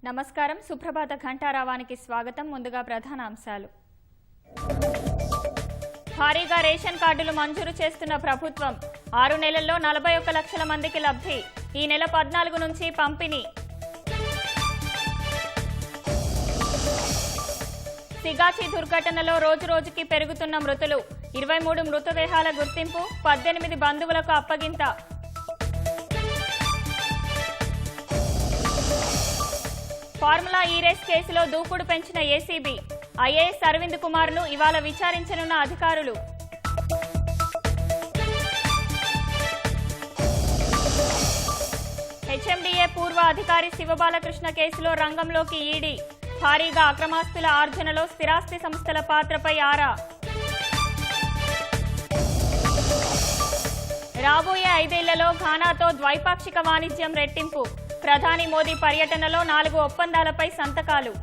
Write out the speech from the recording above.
నమస్కారం. సుప్రభాత ఘంటారావానికి స్వాగతం. ముందుగా ప్రధాన అంశాలు. భారీగా రేషన్ కార్డులు మంజూరు చేస్తున్న ప్రభుత్వం. 6 నెలల్లో 41 లక్షల మందికి లబ్ధి. ఈ నెల 14 నుంచి పంపిణీ. సిగాచి దుర్ఘటనలో రోజురోజుకి పెరుగుతున్న మృతులు. 23 మృతదేహాల గుర్తింపు. 18 బంధువులకు అప్పగింత. ఫార్ములా ఈ రేస్ కేసులో దూకుడు పెంచిన ఏసీబీ. ఐఏఎస్ అరవింద్ కుమార్ ను ఇవాళ విచారించనున్న అధికారులు. హెచ్ఎండిఏ పూర్వ అధికారి శివబాలకృష్ణ కేసులో రంగంలోకి ఈడీ. భారీగా అక్రమాస్తుల ఆర్జనలో స్థిరాస్తి సంస్థల పాత్రపై ఆరా. రాబోయే 5 ఏళ్లలో ఘానాతో ద్వైపాక్షిక వాణిజ్యం రెట్టింపు. ప్రధాని మోదీ పర్యటనలో 4 ఒప్పందాలపై సంతకాలు.